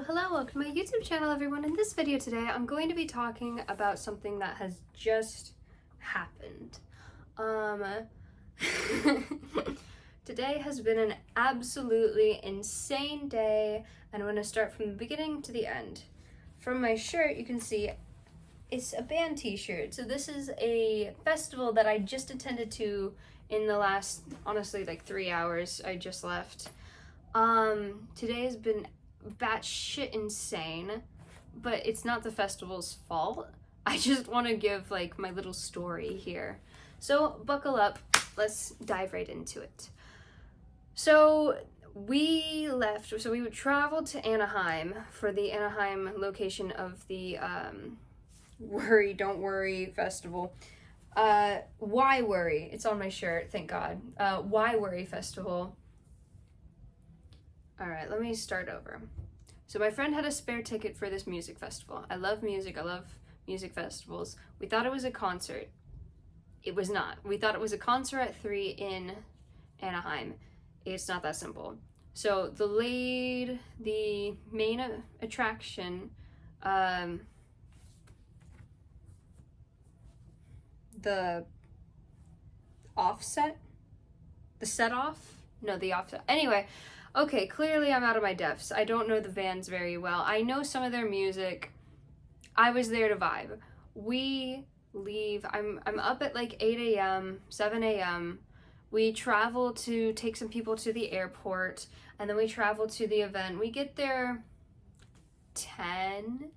Hello, welcome to my YouTube channel, everyone. In this video today, I'm going to be talking about something that has just happened. Today has been an absolutely insane day, and I'm going to start from the beginning to the end. From my shirt, you can see it's a band t-shirt. So this is a festival that I just attended to in the last, honestly, like 3 hours. I just left. Today has been batshit insane, but it's not the festival's fault. I just want to give like my little story here. So buckle up, let's dive right into it. So we would travel to Anaheim for the Anaheim location of the Worry Don't Worry festival. Why Worry? It's on my shirt, thank God. Why Worry festival. All right, let me start over. So my friend had a spare ticket for this music festival. I love music. I love music festivals. We thought it was a concert. It was not. We thought it was a concert at 3 in Anaheim. It's not that simple. So the main attraction, the offset? The set off? No, the offset. Anyway. Okay, clearly I'm out of my depths. I don't know the bands very well. I know some of their music. I was there to vibe. We leave. I'm up at like 8 a.m., 7 a.m. We travel to take some people to the airport, and then we travel to the event. We get there 10?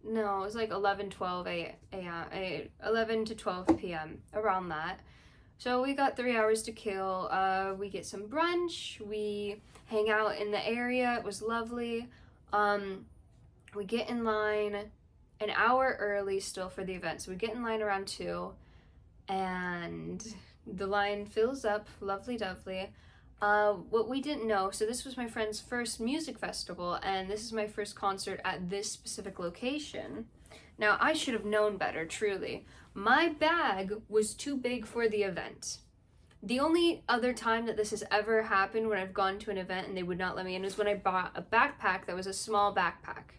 No, it was like 11, 12 a.m., 11 to 12 p.m., around that. So we got 3 hours to kill. We get some brunch, we hang out in the area, it was lovely. We get in line an hour early still for the event. So we get in line around 2, and the line fills up, lovely. What we didn't know, so this was my friend's first music festival, and this is my first concert at this specific location. Now, I should have known better, truly. My bag was too big for the event. The only other time that this has ever happened when I've gone to an event and they would not let me in was when I bought a backpack that was a small backpack.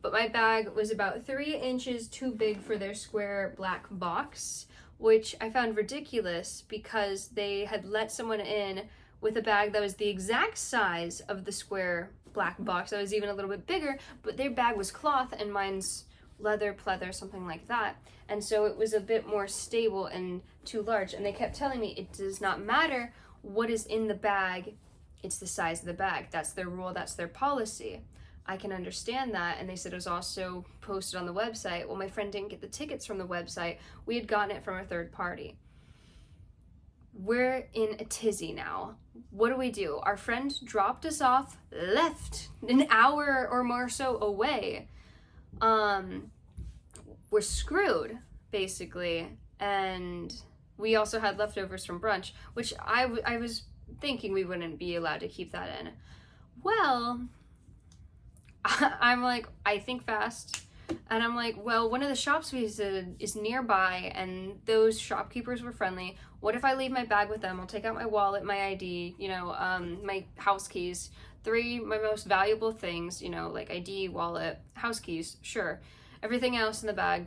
But my bag was about 3 inches too big for their square black box, which I found ridiculous because they had let someone in with a bag that was the exact size of the square black box. That was even a little bit bigger, but their bag was cloth and mine's leather, pleather, something like that. And so it was a bit more stable and too large. And they kept telling me it does not matter what is in the bag, it's the size of the bag. That's their rule, that's their policy. I can understand that. And they said it was also posted on the website. Well, my friend didn't get the tickets from the website. We had gotten it from a third party. We're in a tizzy now. What do? Our friend dropped us off, left an hour or more so away. We're screwed, basically, and we also had leftovers from brunch, which I was thinking we wouldn't be allowed to keep that in. Well, I'm like, I think fast, and I'm like, well, one of the shops we visited is nearby, and those shopkeepers were friendly. What if I leave my bag with them? I'll take out my wallet, my ID, my house keys, 3 my most valuable things, like ID, wallet, house keys, sure. Everything else in the bag.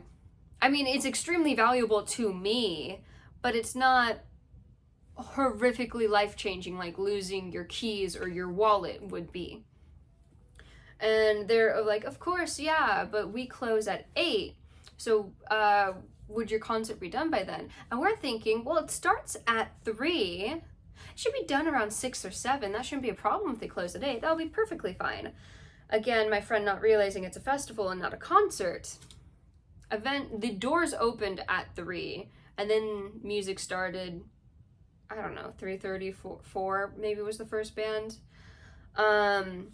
I mean, it's extremely valuable to me, but it's not horrifically life-changing like losing your keys or your wallet would be. And they're like, of course, yeah, but we close at 8. So, would your concert be done by then? And we're thinking, well, it starts at 3. It should be done around 6 or 7. That shouldn't be a problem if they close at 8. That'll be perfectly fine. Again, my friend not realizing it's a festival and not a concert. The doors opened at 3, and then music started, I don't know, 3:30, 4 maybe was the first band. And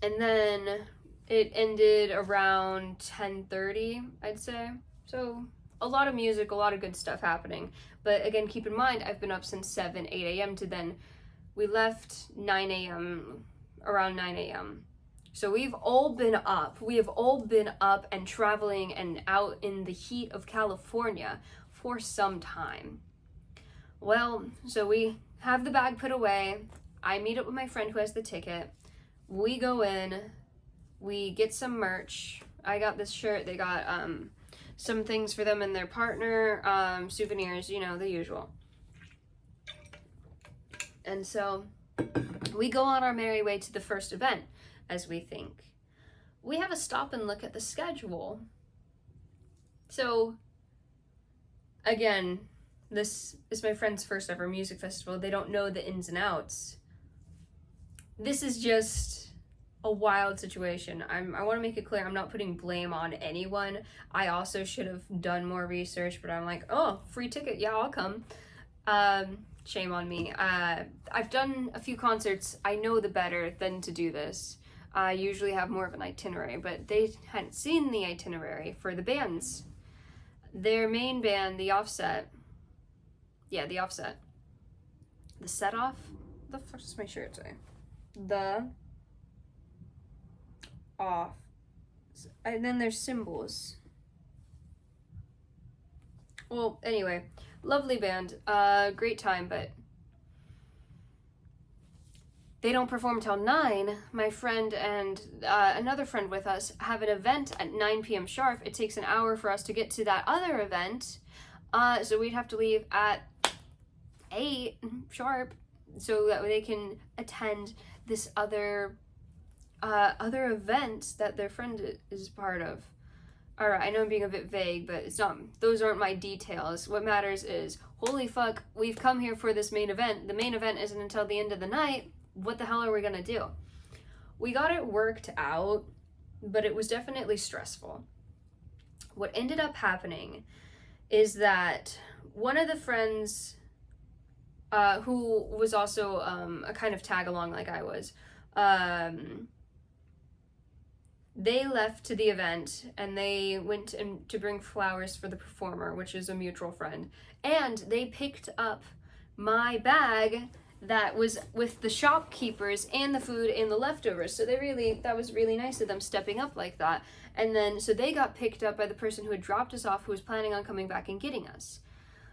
then it ended around 10:30, I'd say. So a lot of music, a lot of good stuff happening. But again, keep in mind, I've been up since 7, 8 a.m. to then. We left 9 a.m., around 9 a.m. So we've all been up. We have all been up and traveling and out in the heat of California for some time. Well, so we have the bag put away. I meet up with my friend who has the ticket. We go in, we get some merch. I got this shirt. They got some things for them and their partner, souvenirs, you know, the usual. And so we go on our merry way to the first event, as we think. We have a stop and look at the schedule. So, again, this is my friend's first ever music festival. They don't know the ins and outs. This is just a wild situation. I want to make it clear, I'm not putting blame on anyone. I also should have done more research, but I'm like, oh, free ticket, yeah, I'll come. Shame on me. I've done a few concerts. I know the better than to do this. I usually have more of an itinerary, but they hadn't seen the itinerary for the bands. Their main band, The Offset. Yeah, The Offset. The Set Off? What the fuck does my shirt say? The Off. And then there's symbols. Well, anyway, lovely band. Great time, but they don't perform till 9. My friend and another friend with us have an event at 9 p.m. sharp. It takes an hour for us to get to that other event. So we'd have to leave at 8 sharp so that they can attend this other event that their friend is part of. Alright, I know I'm being a bit vague, but it's not, those aren't my details. What matters is, holy fuck, we've come here for this main event. The main event isn't until the end of the night. What the hell are we gonna do? We got it worked out, but it was definitely stressful. What ended up happening is that one of the friends, who was also a kind of tag along like I was, they left to the event and they went to bring flowers for the performer, which is a mutual friend, and they picked up my bag that was with the shopkeepers and the food and the leftovers. So that was really nice of them stepping up like that. And then, so they got picked up by the person who had dropped us off, who was planning on coming back and getting us.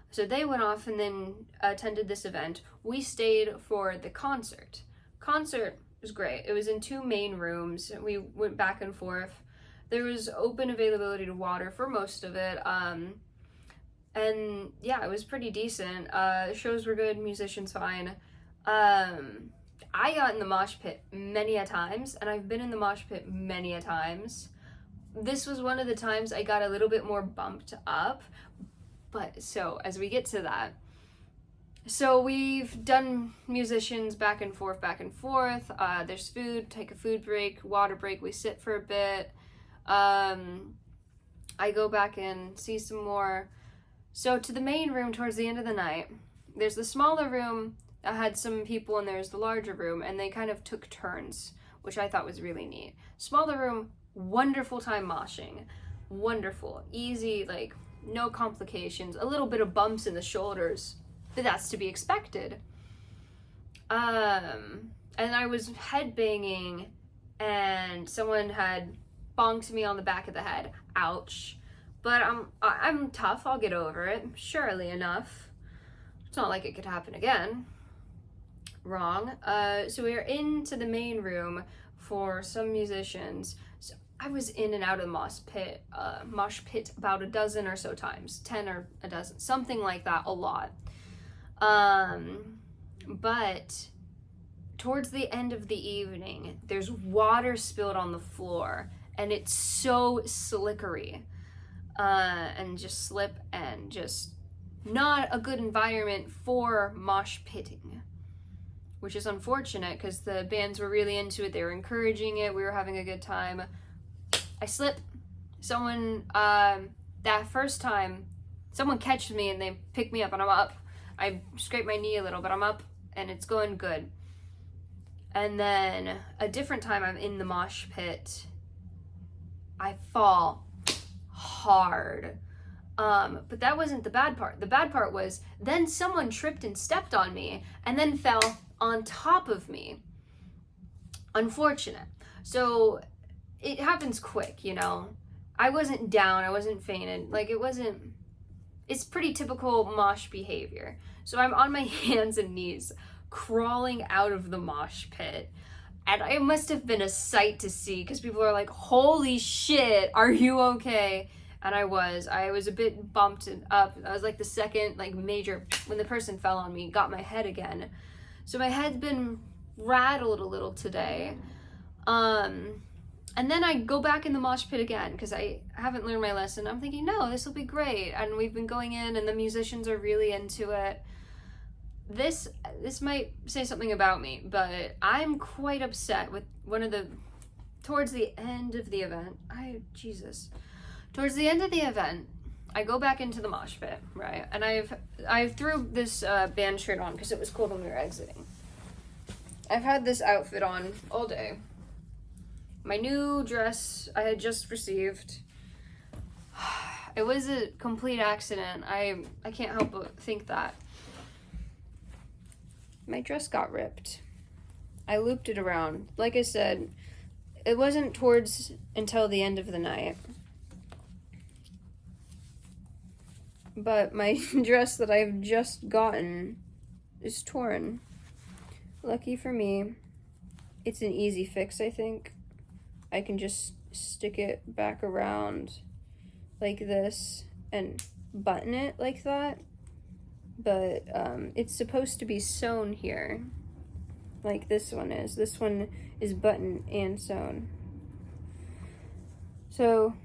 So they went off and then attended this event. We stayed for the concert. Concert was great. It was in 2 main rooms. We went back and forth. There was open availability to water for most of it. And yeah, it was pretty decent. Shows were good, musicians fine. I got in the mosh pit many a times, and I've been in the mosh pit many a times. This was one of the times I got a little bit more bumped up, but so as we get to that, so we've done musicians back and forth, there's food, take a food break, water break, we sit for a bit, I go back and see some more. So to the main room towards the end of the night, there's the smaller room that had some people, and there's the larger room, and they kind of took turns, which I thought was really neat. Smaller room, wonderful time moshing. Wonderful. Easy, like, no complications. A little bit of bumps in the shoulders, but that's to be expected. And I was headbanging, and someone had bonked me on the back of the head. Ouch. But I'm tough, I'll get over it, surely enough. It's not like it could happen again. Wrong. So we were into the main room for some musicians. So I was in and out of the mosh pit about a dozen or so times, 10 or a dozen, something like that, a lot. But towards the end of the evening, there's water spilled on the floor, and it's so slickery, and just slip, and just not a good environment for mosh pitting, which is unfortunate because the bands were really into it. They were encouraging it. We were having a good time. I slip. Someone, that first time, someone catches me and they pick me up and I'm up. I scrape my knee a little, but I'm up and it's going good. And then a different time I'm in the mosh pit, I fall hard. But that wasn't the bad part. The bad part was then someone tripped and stepped on me and then fell on top of me. Unfortunate. So it happens quick, you know. I wasn't down, I wasn't fainted. Like, it's pretty typical mosh behavior. So I'm on my hands and knees crawling out of the mosh pit. And it must have been a sight to see because people are like, holy shit, are you okay? And I was a bit bumped up. I was like the second, like major, when the person fell on me, got my head again. So my head's been rattled a little today. And then I go back in the mosh pit again because I haven't learned my lesson. I'm thinking, no, this will be great. And we've been going in and the musicians are really into it. This might say something about me, but I'm quite upset with towards the end of the event. Towards the end of the event, I go back into the mosh pit, right? And I threw this band shirt on because it was cold when we were exiting. I've had this outfit on all day. My new dress I had just received. It was a complete accident. I can't help but think that. My dress got ripped. I looped it around. Like I said, it wasn't until the end of the night. But my dress that I've just gotten is torn. Lucky for me, it's an easy fix, I think. I can just stick it back around like this and button it like that. But it's supposed to be sewn here, like this one is. This one is buttoned and sewn. So,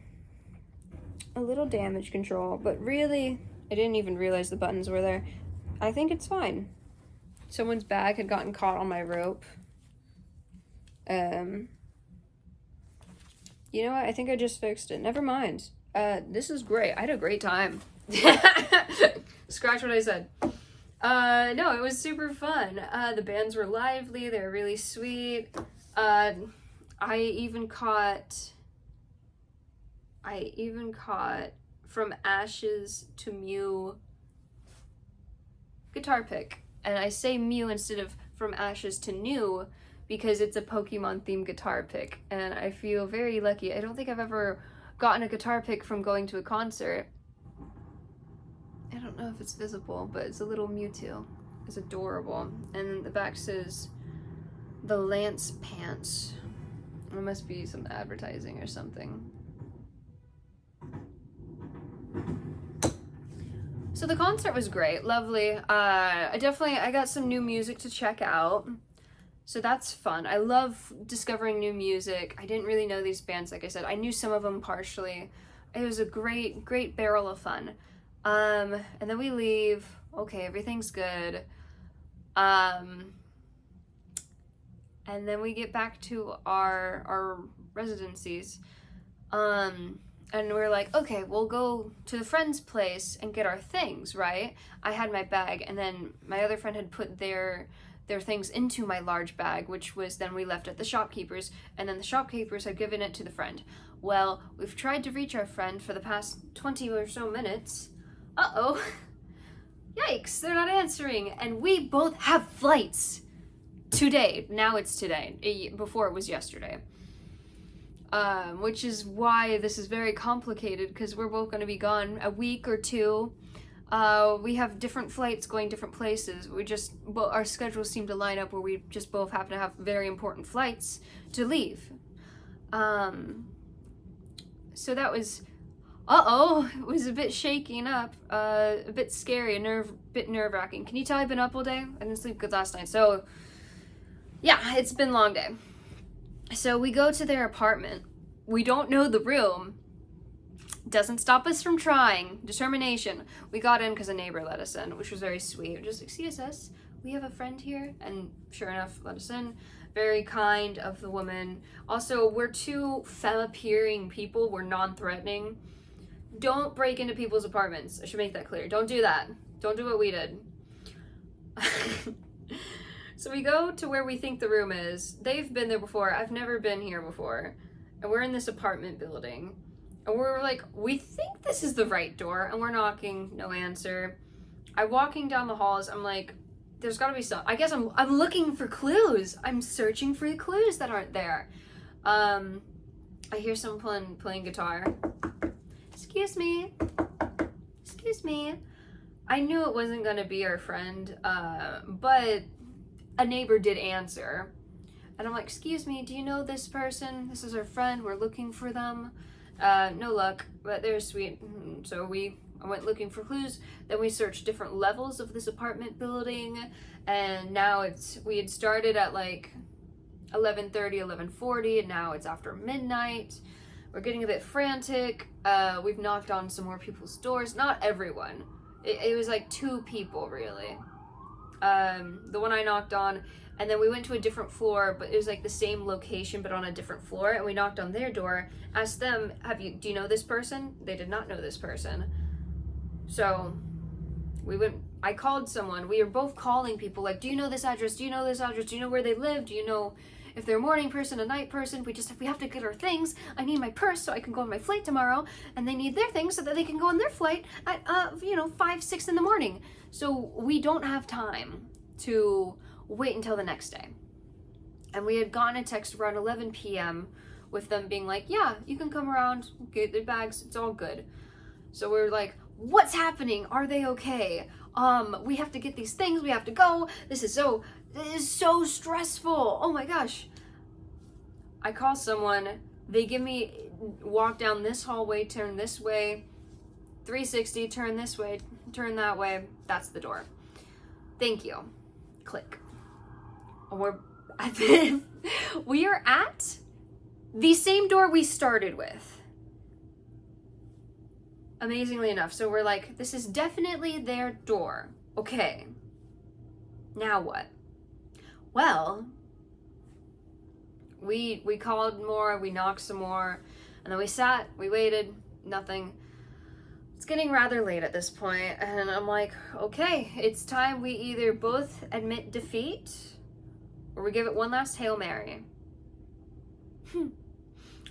a little damage control, but really, I didn't even realize the buttons were there. I think it's fine. Someone's bag had gotten caught on my rope. You know what? I think I just fixed it. Never mind. This is great. I had a great time. Scratch what I said. No, it was super fun. The bands were lively. They were really sweet. I even caught From Ashes to Mew guitar pick. And I say Mew instead of From Ashes to New because it's a Pokemon themed guitar pick. And I feel very lucky. I don't think I've ever gotten a guitar pick from going to a concert. I don't know if it's visible, but it's a little Mewtwo. It's adorable. And the back says, the Lance Pants. There must be some advertising or something. So the concert was great, lovely. I got some new music to check out. So that's fun. I love discovering new music. I didn't really know these bands, like I said. I knew some of them partially. It was a great, great barrel of fun. And then we leave. Okay, everything's good. And then we get back to our residencies. And we're like, okay, we'll go to the friend's place and get our things, right? I had my bag, and then my other friend had put their things into my large bag, which was then we left at the shopkeepers, and then the shopkeepers had given it to the friend. Well, we've tried to reach our friend for the past 20 or so minutes. Uh-oh. Yikes, they're not answering. And we both have flights today. Now it's today. Before it was yesterday. Which is why this is very complicated, because we're both going to be gone a week or two. We have different flights going different places. Our schedules seem to line up where we just both happen to have very important flights to leave. So that was, it was a bit shaking up, a bit scary, a bit nerve-wracking. Can you tell I've been up all day? I didn't sleep good last night, so yeah, it's been a long day. So we go to their apartment. We don't know the room. Doesn't stop us from trying. Determination. We got in because a neighbor let us in, which was very sweet. Just like, CSS, we have a friend here. And sure enough, let us in. Very kind of the woman. Also, we're two femme-appearing people. We're non-threatening. Don't break into people's apartments. I should make that clear. Don't do that. Don't do what we did. So we go to where we think the room is. They've been there before. I've never been here before. And we're in this apartment building. And we're like, we think this is the right door. And we're knocking, no answer. I'm walking down the halls. I'm like, there's gotta be some. I guess I'm looking for clues. I'm searching for the clues that aren't there. I hear someone playing guitar. Excuse me. Excuse me. I knew it wasn't gonna be our friend, but a neighbor did answer. And I'm like, excuse me, do you know this person? This is our friend, we're looking for them. No luck, but they're sweet. So I went looking for clues. Then we searched different levels of this apartment building, and now we had started at like 11:30, 11:40, and now it's after midnight. We're getting a bit frantic. We've knocked on some more people's doors. Not everyone. It was like 2 people, really. The one I knocked on, and then we went to a different floor, but it was like the same location, but on a different floor, and we knocked on their door, asked them, do you know this person? They did not know this person. So I called someone. We were both calling people, like, do you know this address? Do you know this address? Do you know where they live? Do you know if they're a morning person, a night person? We have to get our things. I need my purse so I can go on my flight tomorrow, and they need their things so that they can go on their flight at 5, 6 in the morning. So we don't have time to wait until the next day. And we had gotten a text around 11 p.m. with them being like, yeah, you can come around, get their bags, it's all good. So we're like, what's happening? Are they okay? We have to get these things, we have to go. This is so stressful. Oh my gosh. I call someone, they give me, walk down this hallway, turn this way, 360, turn this way, turn that way. That's the door. Thank you. Click. We are at the same door we started with. Amazingly enough. So we're like, this is definitely their door. Okay. Now what? Well, we called more, we knocked some more, and then we sat, we waited, nothing. It's getting rather late at this point, and I'm like, okay, it's time we either both admit defeat or we give it one last Hail Mary.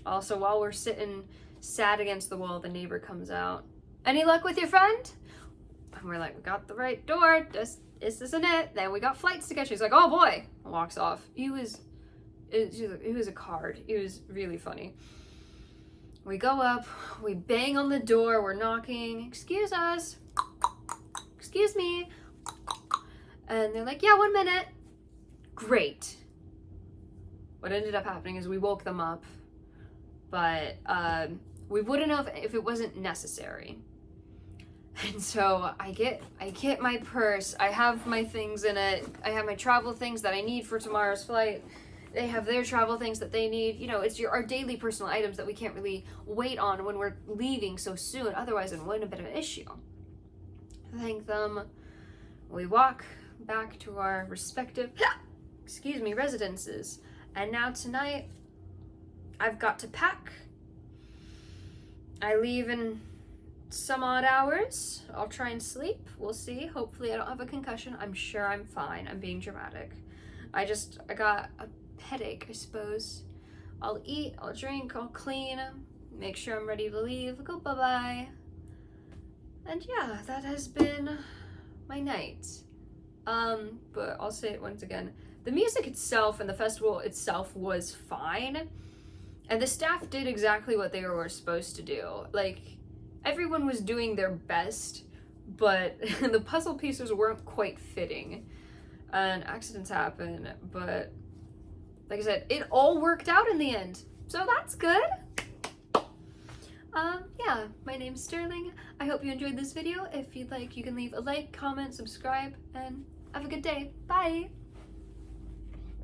Also, while we're sitting sad against the wall, the neighbor comes out. Any luck with your friend? And we're like, we got the right door, this isn't it. Then we got flights to catch. He's like, oh boy, walks off. It was a card. It was really funny. We go up, we bang on the door, we're knocking, excuse us, excuse me. And they're like, yeah, 1 minute. Great. What ended up happening is we woke them up, but we wouldn't have if it wasn't necessary. And so I get my purse, I have my things in it, I have my travel things that I need for tomorrow's flight. They have their travel things that they need. You know, it's our daily personal items that we can't really wait on when we're leaving so soon. Otherwise, it would have been an issue. Thank them. We walk back to our respective, residences. And now tonight, I've got to pack. I leave in some odd hours. I'll try and sleep. We'll see. Hopefully, I don't have a concussion. I'm sure I'm fine. I'm being dramatic. I got a headache, I suppose. I'll eat, I'll drink, I'll clean, make sure I'm ready to leave, go bye-bye. And yeah, that has been my night. But I'll say it once again. The music itself and the festival itself was fine. And the staff did exactly what they were supposed to do. Like, everyone was doing their best, but the puzzle pieces weren't quite fitting. And accidents happen, but like I said, it all worked out in the end. So that's good. Yeah, my name's Sterling. I hope you enjoyed this video. If you'd like, you can leave a like, comment, subscribe, and have a good day. Bye!